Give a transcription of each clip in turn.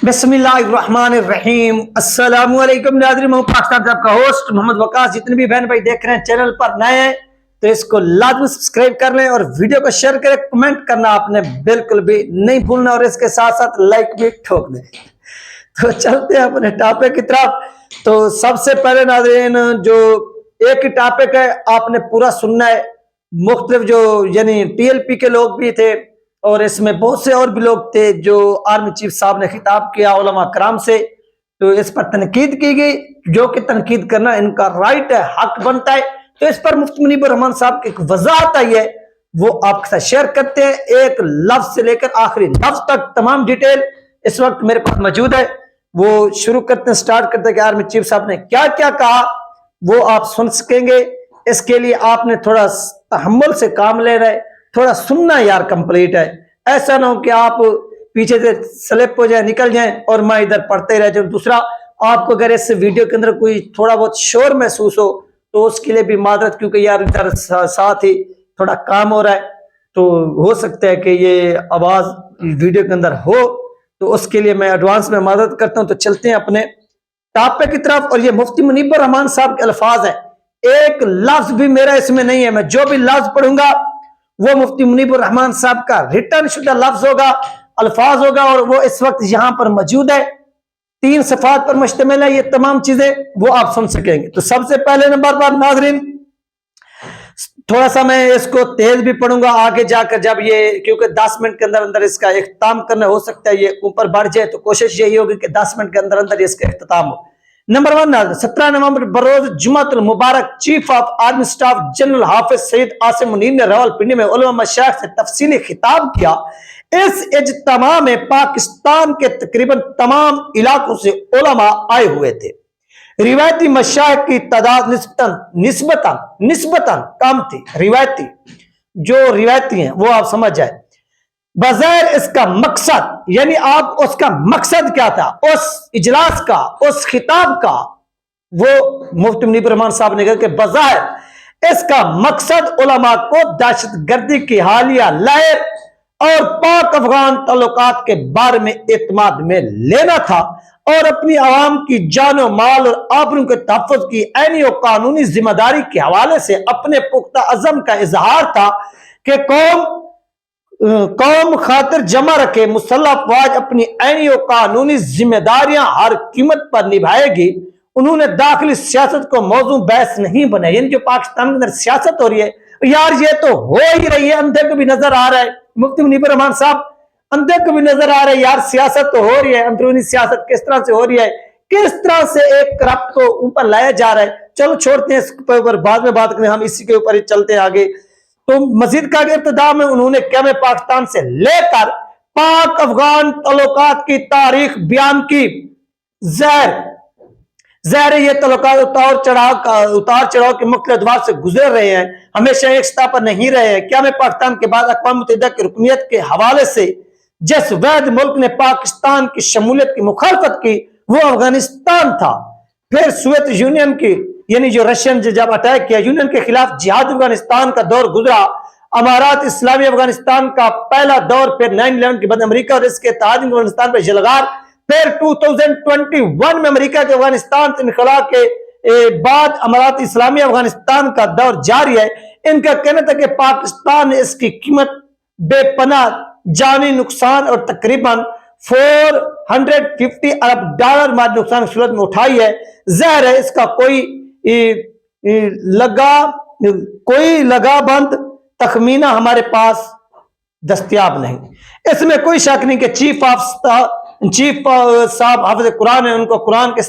बिस्मिल्लाहिर्रहमानिर्रहीम। अस्सलामु अलैकुम नाज़रीन, मैं पाकिस्तान साहब का होस्ट मोहम्मद वकास। जितने भी बहन भाई देख रहे हैं चैनल पर नए हैं तो इसको लाजमी सब्सक्राइब कर लें और वीडियो को शेयर करें। कमेंट करना आपने बिल्कुल भी नहीं भूलना और इसके साथ साथ लाइक भी ठोक दें। तो चलते हैं अपने टॉपिक की तरफ। तो सबसे पहले नाज़रीन जो एक ही टॉपिक है आपने पूरा सुनना है। मुख्तलिफ जो यानी टीएलपी के लोग भी थे और इसमें बहुत से और भी लोग थे जो आर्मी चीफ साहब ने खिताब किया उलमा कराम से, तो इस पर तनकीद की गई जो कि तनकीद करना इनका राइट है, हक बनता है। तो इस पर मुफ्ती मुनीब रहमान साहब की एक वजाहत आई है, वो आपके साथ शेयर करते हैं। एक लफ्ज से लेकर आखिरी लफ्ज तक तमाम डिटेल इस वक्त मेरे पास मौजूद है। वो शुरू करते हैं, स्टार्ट करते हैं कि आर्मी चीफ साहब ने क्या क्या कहा, वो आप सुन सकेंगे। इसके लिए आपने थोड़ा तहम्मुल से काम ले रहे, थोड़ा सुनना यार कंप्लीट है। ऐसा ना हो कि आप पीछे से स्लिप हो जाए, निकल जाएं और मैं इधर पढ़ते रह जाऊं। दूसरा, आपको अगर इस वीडियो के अंदर कोई थोड़ा बहुत शोर महसूस हो तो उसके लिए भी मादरत, क्योंकि यार इधर साथ ही थोड़ा काम हो रहा है, तो हो सकता है कि ये आवाज वीडियो के अंदर हो, तो उसके लिए मैं एडवांस में मादरत करता हूं। तो चलते हैं अपने टॉपिक की तरफ। और ये मुफ्ती मुनीब रहमान साहब के अल्फाज है, एक लफ्ज भी मेरा इसमें नहीं है। मैं जो भी लफ्ज पढ़ूंगा वो मुफ्ती मुनीब रहमान साहब का रिटर्न शुदा लफ्ज होगा, अल्फाज होगा, और वो इस वक्त यहां पर मौजूद है। 3 सफात पर मुश्तमिल है ये तमाम चीजें, वो आप सुन सकेंगे। तो सबसे पहले नंबर पर नाजरीन, थोड़ा सा मैं इसको तेज भी पढ़ूंगा आगे जाकर, जब ये क्योंकि 10 मिनट के अंदर अंदर इसका इख्तिताम करना हो सकता है ये ऊपर बढ़ जाए, तो कोशिश यही होगी कि 10 मिनट के अंदर अंदर इसका इख्तिताम हो। नंबर 1, 17 नवंबर बरोज जुमातुल मुबारक chief of army staff general Hafiz Syed Asim Munir ने रावलपिंडी में उलमा मशाइख से तफसीली खिताब किया। इस इज्तिमा में पाकिस्तान के तकरीबन तमाम इलाकों से उलमा आए हुए थे। रिवायती मशाइख की तादाद निस्बतन कम थी। रिवायती हैं वो आप समझ जाए। बज़ैर इसका मकसद, यानी आप उसका मकसद क्या था उस इजलास का, उस खिताब का, वो मुफ्ती मुनीब रहमान साहब ने कहा कि बज़ाहिर इसका मकसद उलमा को दहशतगर्दी की हालिया लहर और पाक अफगान ताल्लुकात के बारे में एतमाद में लेना था और अपनी आवाम की जानो माल और आबरू के तहफ़्फ़ुज़ की ऐनी और कानूनी जिम्मेदारी के हवाले से अपने पुख्ता अज़म का इजहार था कि कौम खातिर जमा रखे मुसल्लह अफवाज अपनी ऐनी और कानूनी जिम्मेदारियां हर कीमत पर निभाएगी। उन्होंने दाखिली सियासत को मौजू बहस नहीं बनाया, यानी जो पाकिस्तान के अंदर सियासत हो रही है यार ये तो हो ही रही है, अंधे को भी नजर आ रहा है। मुफ्ती मुनीब रहमान साहब अंधे को भी नजर आ रहा है, यार सियासत तो हो रही है, अंदरूनी सियासत किस तरह से हो रही है, किस तरह से एक करप्ट को ऊपर लाया जा रहा है। चलो छोड़ते हैं इसके ऊपर, बाद में बात करें, हम इसी के ऊपर ही चलते हैं आगे। तो मजीद का इब्तिदा में उन्होंने क्या पाकिस्तान से लेकर पाक अफगान ताल्लुकात की तारीख बयान की। ज़ाहिर ये ताल्लुकात उतार चढ़ाव के मुख्तलिफ अदवार से गुजर रहे हैं, हमेशा एक सतह पर नहीं रहे हैं। क्या पाकिस्तान के बाद अक़वाम मुत्तहिदा की रुकनियत के हवाले से जिस वैध मुल्क ने पाकिस्तान की शमूलियत की मुखालफत की वो अफगानिस्तान था। फिर सोवियत यूनियन की, यानी जो रशियन जब अटैक किया, यूनियन के खिलाफ जिहाद अफगानिस्तान का दौर गुजरा। अमारात इस्लामी अफगानिस्तान का पहला दौर, फिर 9/11 के बाद अमेरिका और इसके इत्तेहाद अफगानिस्तान पर जलगार, फिर 2021 में अमेरिका के अफगानिस्तान से इनखला के बाद अमारात इस्लामी अफगानिस्तान का दौर जारी है। इनका कहना था कि पाकिस्तान ने इसकी कीमत बेपनाह जानी नुकसान और तकरीबन 450 अरब डॉलर माली नुकसान की सूरत में उठाई है। ज़ाहिर है इसका कोई लगाबंद तखमीना हमारे पास दस्तयाब नहीं। इसमें कोई शक नहीं कि चीफ साहब हाफिज कुरान है, उनको कुरान के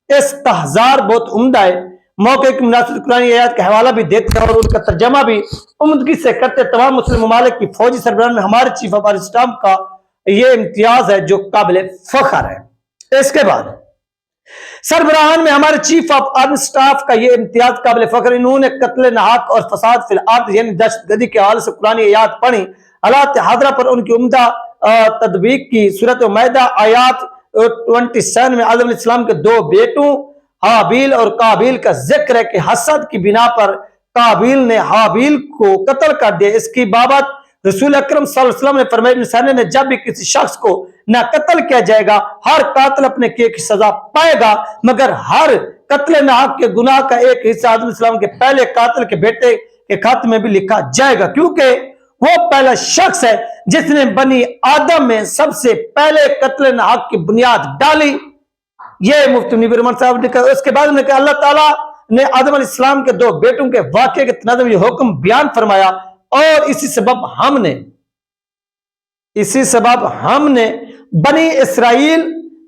इस्तहज़ार बहुत उम्दा है। मौके की मुनासिब कुरानी आयत का हवाला भी देते हैं और उनका तर्जमा भी उम्दगी से करते। तमाम मुस्लिम ममालिक की फौजी सरबराह में हमारे चीफ ऑफ आर्मी स्टाफ का ये इम्तियाज है जो काबिल फख्र है। इसके बाद सरबराहान में हमारे चीफ ऑफ आर्मी स्टाफ का ये इम्तियाज काबिल फख्र, इन्होंने कत्ल नहाक और फसाद फिल अर्द यानी दहशतगर्दी के हवाले से कुरानी आयत पढ़ी, हालात हादरा पर उनकी उम्दा तदबीक की। सूरत मैदा आयत 27 में आदम अलैहिस्सलाम के 2 बेटों हाबिल और काबिल का जिक्र है कि हसद की बिना पर काबिल ने हाबिल को कत्ल कर दिया। इसकी बाबत रसूल अकरम सल्लल्लाहु अलैहि वसल्लम ने फरमाया, इंसान ने जब भी किसी शख्स को نہ قتل کیا جائے گا، ہر قاتل اپنے کیے کی سزا پائے گا، مگر ہر قتل نہ حق کے گناہ کا ایک حصہ آدم السلام کے پہلے قاتل کے بیٹے کے خاتمے میں بھی لکھا جائے گا، کیونکہ وہ پہلا شخص ہے جس نے بنی آدم میں سب سے پہلے قتل نہ حق کی بنیاد ڈالی۔ یہ مفتی منیب الرحمان صاحب نے کہا۔ اس کے بعد کہ اللہ تعالیٰ نے آدم علیہ السلام کے 2 بیٹوں کے واقعے کے تناظر یہ حکم بیان فرمایا، اور اسی سبب ہم نے بنی اسرائیل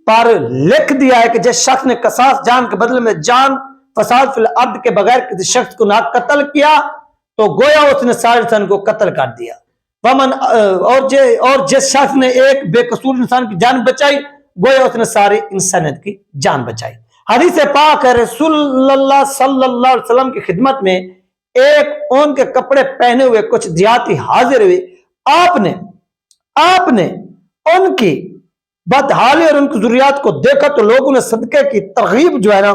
پر لکھ دیا ہے کہ جس شخص نے قصاص جان کے بدلے میں جان، فساد فی الارض کے بغیر کسی شخص کو نہ قتل کیا تو گویا اس نے سارے انسان کو قتل کر دیا، اور جس شخص نے ایک بے قصور انسان کی جان بچائی گویا اس نے سارے انسانیت کی جان بچائی۔ حدیث پاک ہے، رسول اللہ صلی اللہ علیہ وسلم کی خدمت میں ایک اون کے کپڑے پہنے ہوئے کچھ دیہاتی حاضر ہوئے، آپ نے ان کی بدحالی اور ان کی ضروریات کو دیکھا تو لوگوں نے صدقے کی ترغیب جو ہے نا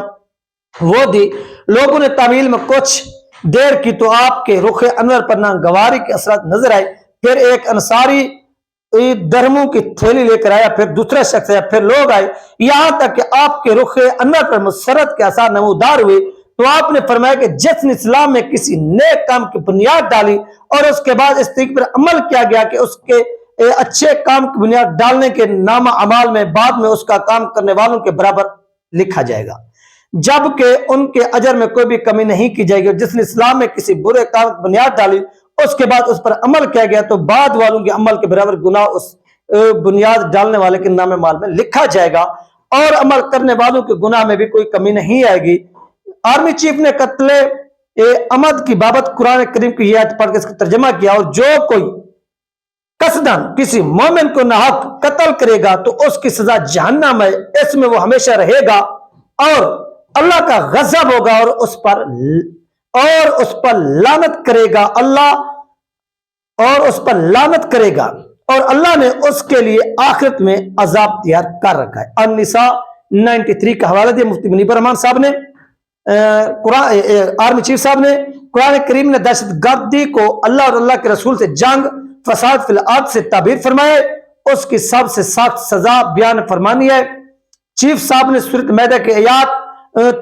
وہ دی۔ لوگوں نے تعمیل میں کچھ دیر کی تو آپ کے رخ انور پر ناگواری کے اثرات نظر آئے، پھر ایک انصاری درموں کی تھیلی لے کر آیا، پھر دوسرا شخص آیا، پھر لوگ آئے، یہاں تک کہ آپ کے رخ انور پر مسرت کے اثار نمودار ہوئے تو آپ نے فرمایا کہ جس نے اسلام میں کسی نیک کام کی بنیاد ڈالی اور اس کے بعد اس طریقے پر عمل کیا گیا کہ اس کے اچھے کام کی بنیاد ڈالنے کے نامہ اعمال میں بعد میں اس کا کام کرنے والوں کے برابر لکھا جائے گا، جبکہ ان کے اجر میں کوئی بھی کمی نہیں کی جائے گی۔ جس نے اسلام میں کسی برے کام کی بنیاد ڈالی اس کے بعد اس پر عمل کیا گیا تو بعد والوں کے عمل کے برابر گناہ اس بنیاد ڈالنے والے کے نام اعمال میں لکھا جائے گا، اور عمل کرنے والوں کے گناہ میں بھی کوئی کمی نہیں آئے گی۔ آرمی چیف نے قتل عمد کی بابت قرآن کریم کی یہ آیت پڑھ کے اس کا ترجمہ کیا، اور جو کوئی قصداً کسی مومن کو ناحق قتل کرے گا تو اس کی سزا جہنم ہے، اس میں وہ ہمیشہ رہے گا اور اللہ کا غضب ہوگا اور اس پر لعنت کرے گا اور اللہ نے اس کے لیے آخرت میں عذاب تیار کر رکھا ہے۔ النساء 93 کا حوالہ دیا مفتی منیب الرحمان صاحب نے، آرمی چیف صاحب نے۔ قرآن کریم نے دہشت گردی کو اللہ اور اللہ کے رسول سے جنگ، فساد فی الارض سے تعبیر فرمائے، اس کی سب سے سخت سزا بیان فرمانی ہے۔ چیف صاحب نے سورۃ مائدہ کے آیات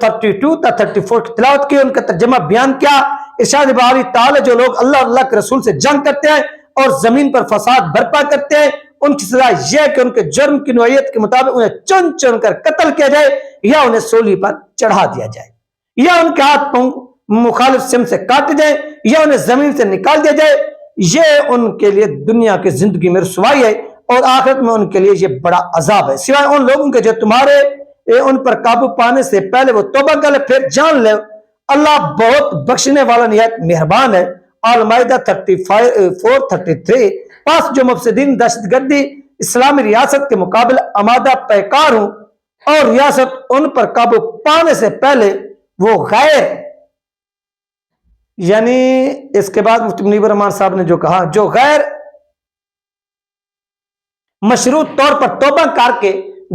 32 تا 34 کی تلاوت کی، ان کا ترجمہ بیان کیا۔ ارشاد باری تعالی جو لوگ اللہ اور اللہ کے رسول سے جنگ کرتے ہیں اور زمین پر فساد برپا کرتے ہیں ان کی سزا یہ ہے کہ ان کے جرم کی نوعیت کے مطابق انہیں چن چن کر قتل کیا جائے یا انہیں سولی پر چڑھا دیا جائے، یا ان کے ہاتھ پاؤں مخالف سمت سے کاٹے جائیں یا انہیں زمین سے نکال دیا جائے۔ یہ ان کے لیے دنیا کی زندگی میں رسوائی ہے اور آخرت میں ان کے لیے یہ بڑا عذاب ہے، سوائے ان لوگوں کے جو تمہارے ان پر قابو پانے سے پہلے وہ توبہ کر لے پھر جان لے، اللہ بہت بخشنے والا نہایت مہربان ہے۔ المائدہ 34-33 پاس جو مفسدین دہشت گردی اسلامی ریاست کے مقابل آمادہ پیکار ہوں اور ریاست ان پر قابو پانے سے پہلے وہ غیر، یعنی اس کے بعد مفتی منیب الرحمان صاحب نے جو کہا جو غیر مشروط طور پر توبہ کر کے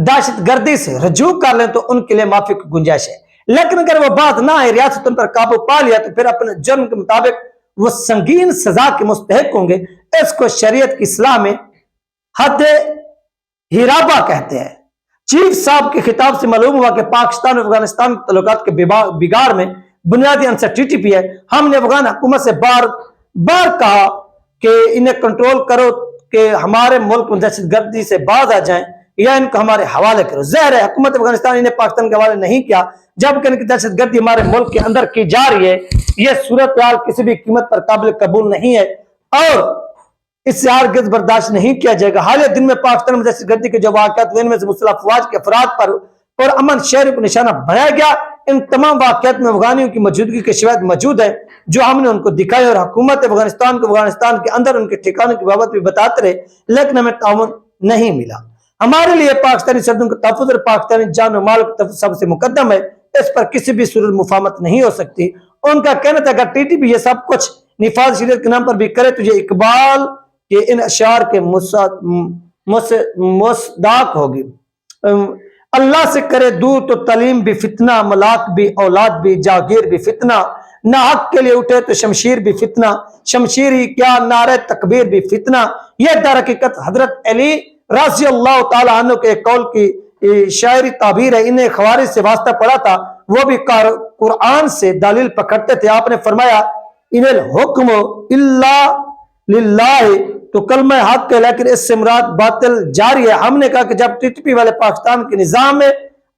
دہشت گردی سے رجوع کر لیں تو ان کے لیے معافی کی گنجائش ہے، لیکن اگر وہ بات نہ ہے ریاست ان پر قابو پا لیا تو پھر اپنے جرم کے مطابق وہ سنگین سزا کے مستحق ہوں گے۔ اس کو شریعت کی اصلاح میں حد ہرابہ کہتے ہیں۔ چیف صاحب کے خطاب سے معلوم ہوا کہ پاکستان اور افغانستان کے تعلقات کے بگاڑ میں بنیادی عنصر TTP ہے۔ ہم نے افغان حکومت سے بار بار کہا کہ انہیں کنٹرول کرو کہ ہمارے ملک میں دہشت گردی سے باز آ جائیں یا ان کو ہمارے حوالے کرو۔ ظاہر ہے حکومت افغانستان انہیں پاکستان کے حوالے نہیں کیا، جبکہ ان کی دہشت گردی ہمارے ملک کے اندر کی جا رہی ہے۔ یہ صورتحال کسی بھی قیمت پر قابل قبول نہیں ہے اور اس سے ہرگز برداشت نہیں کیا جائے گا۔ حالیہ دن میں پاکستان میں دہشت گردی کے جو واقعات ہوئے ان میں سے مسلح افواج کے افراد پر اور امن شہری کو نشانہ بنایا گیا۔ ان تمام واقعات میں افغانیوں کی موجودگی کے شواہد موجود ہیں جو ہم نے ان کو دکھائے اور حکومت افغانستان کو افغانستان کے اندر ان کے ٹھکانوں کی بابت بھی بتاتے رہے، لیکن ہمیں تعاون نہیں ملا۔ ہمارے لیے پاکستانی سرحدوں کا تحفظ اور پاکستانی جان و مال کا تحفظ سب سے مقدم ہے، اس پر کسی بھی صورت مفاہمت نہیں ہو سکتی۔ ان کا کہنا تھا اگر TTP یہ سب کچھ نفاذ شریعت کے نام پر بھی کرے تو یہ اقبال کے ان اشعار کے مصداق ہوگی۔ اللہ سے کرے دور تو تعلیم بھی فتنہ، ملاک بھی، اولاد بھی، جاگیر بھی فتنہ، نہ حق کے لیے اٹھے تو شمشیر بھی فتنہ، شمشیر ہی کیا نعرہ تکبیر بھی فتنہ۔ یہ در حقیقت حضرت علی रज़ी अल्लाह ताला अन्हु के कौल की शायरी ताबीर है, इन्हें खवारिज से वास्ता पड़ा था, वो भी कुरान से दलील पकड़ते थे। आपने फरमाया इनल हुक्म इल्ला लिल्लाह, तो कलमा हक है लेकिन इससे मुराद बातिल जारी है। हमने कहा कि जब टीटीपी वाले पाकिस्तान के निजाम में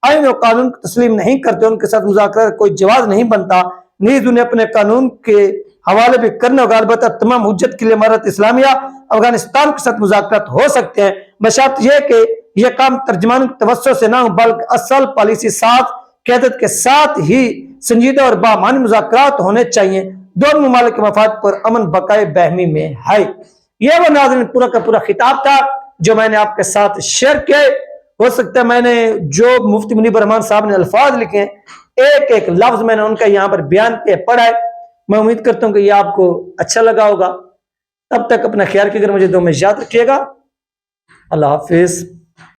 आईन और कानून को तस्लीम नहीं करते, उनके साथ मुज़ाकरा कोई जवाब नहीं बनता, नीज उन्हें अपने कानून के हवाले भी करने होगा। अलबत्ता तमाम हुज्जत के लिए इमारत इस्लामिया अफगानिस्तान के साथ मुज़ाकरात हो सकते हैं, बशर्त यह कि यह काम तर्जमान के तवज्जो से ना हो बल्कि असल पॉलिसी साथ क़यादत के साथ ही संजीदा और बामानी मुज़ाकरात होने चाहिए। दोनों ममालिक के मफाद पर अमन बकाए बहमी में है। यह वो नाज़रीन पूरा का पूरा खिताब था जो मैंने आपके साथ शेयर किया। हो सकता है मैंने जो मुफ्ती मुनीब रहमान साहब ने अल्फाज लिखे हैं, एक एक लफ्ज मैंने उनका यहाँ पर बयान किया पढ़ा है। मैं उम्मीद करता हूँ कि यह आपको अच्छा लगा होगा। तब तक अपना ख्याल रखिएगा, मुझे दुआ में याद रखिएगा। अल्लाह हाफिज।